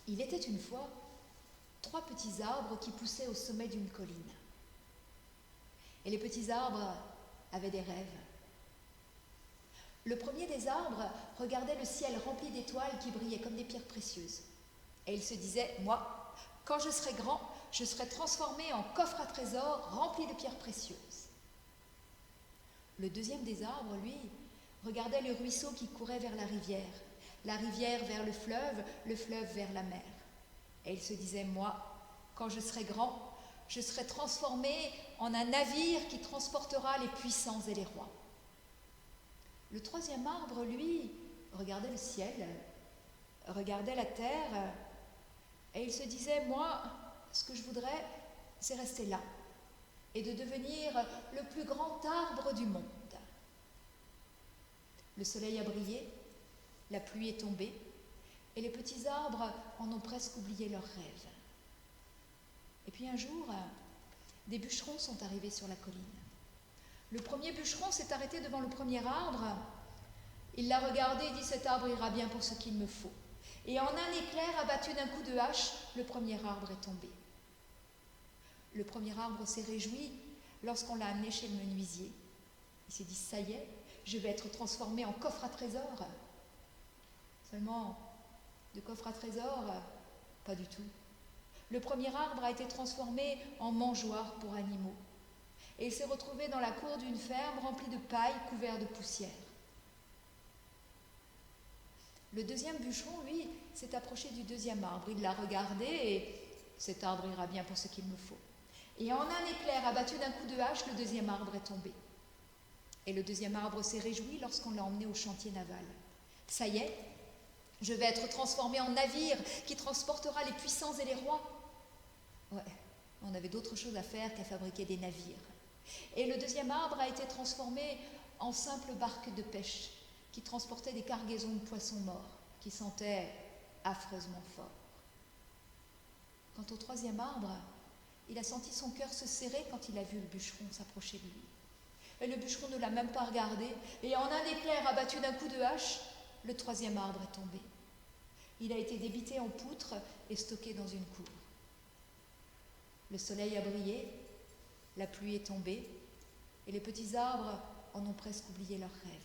Il était une fois 3 petits arbres qui poussaient au sommet d'une colline. Et les petits arbres avaient des rêves. Le premier des arbres regardait le ciel rempli d'étoiles qui brillaient comme des pierres précieuses. Et il se disait, moi, quand je serai grand, je serai transformé en coffre à trésors rempli de pierres précieuses. Le deuxième des arbres, lui, regardait le ruisseau qui courait vers la rivière vers le fleuve vers la mer. Et il se disait, moi, quand je serai grand, je serai transformé en un navire qui transportera les puissants et les rois. Le troisième arbre, lui, regardait le ciel, regardait la terre, et il se disait, moi, ce que je voudrais, c'est rester là, et de devenir le plus grand arbre du monde. Le soleil a brillé, la pluie est tombée, et les petits arbres en ont presque oublié leurs rêves. Et puis un jour, des bûcherons sont arrivés sur la colline. Le premier bûcheron s'est arrêté devant le premier arbre. Il l'a regardé et dit, cet arbre ira bien pour ce qu'il me faut. Et en un éclair abattu d'un coup de hache, le premier arbre est tombé. Le premier arbre s'est réjoui lorsqu'on l'a amené chez le menuisier. Il s'est dit, ça y est, je vais être transformé en coffre à trésors. Seulement, de coffre à trésors, pas du tout. Le premier arbre a été transformé en mangeoire pour animaux. Et il s'est retrouvé dans la cour d'une ferme remplie de paille couverte de poussière. Le deuxième bûcheron, lui, s'est approché du deuxième arbre. Il l'a regardé et cet arbre ira bien pour ce qu'il me faut. Et en un éclair abattu d'un coup de hache, le deuxième arbre est tombé. Et le deuxième arbre s'est réjoui lorsqu'on l'a emmené au chantier naval. Ça y est, je vais être transformé en navire qui transportera les puissants et les rois. Ouais, on avait d'autres choses à faire qu'à fabriquer des navires. Et le deuxième arbre a été transformé en simple barque de pêche qui transportait des cargaisons de poissons morts qui sentaient affreusement fort. Quant au troisième arbre, il a senti son cœur se serrer quand il a vu le bûcheron s'approcher de lui. Et le bûcheron ne l'a même pas regardé, et en un éclair abattu d'un coup de hache, le troisième arbre est tombé. Il a été débité en poutres et stocké dans une cour. Le soleil a brillé, la pluie est tombée, et les petits arbres en ont presque oublié leurs rêves.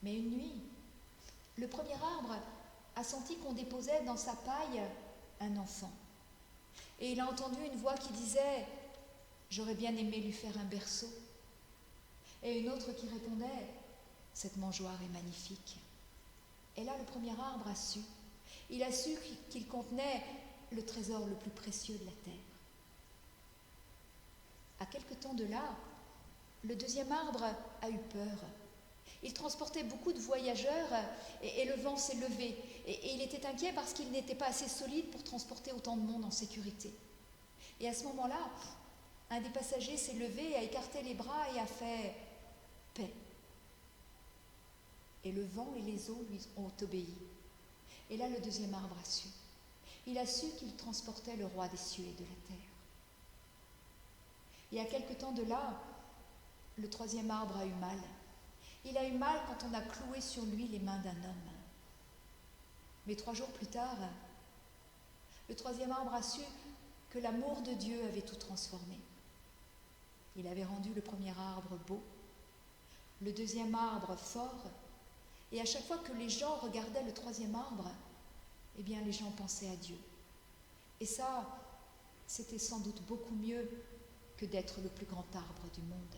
Mais une nuit, le premier arbre a senti qu'on déposait dans sa paille un enfant. Et il a entendu une voix qui disait « J'aurais bien aimé lui faire un berceau ». Et une autre qui répondait « Cette mangeoire est magnifique ». Et là, le premier arbre a su. Il a su qu'il contenait le trésor le plus précieux de la terre. À quelque temps de là, le deuxième arbre a eu peur. Il transportait beaucoup de voyageurs et le vent s'est levé. Et il était inquiet parce qu'il n'était pas assez solide pour transporter autant de monde en sécurité. Et à ce moment-là, un des passagers s'est levé, a écarté les bras et a fait « paix ». Et le vent et les eaux lui ont obéi. Et là, le deuxième arbre a su. Il a su qu'il transportait le roi des cieux et de la terre. Et à quelque temps de là, le troisième arbre a eu mal. Il a eu mal quand on a cloué sur lui les mains d'un homme. Mais 3 jours plus tard, le troisième arbre a su que l'amour de Dieu avait tout transformé. Il avait rendu le premier arbre beau, le deuxième arbre fort, et à chaque fois que les gens regardaient le troisième arbre, eh bien les gens pensaient à Dieu. Et ça, c'était sans doute beaucoup mieux que d'être le plus grand arbre du monde.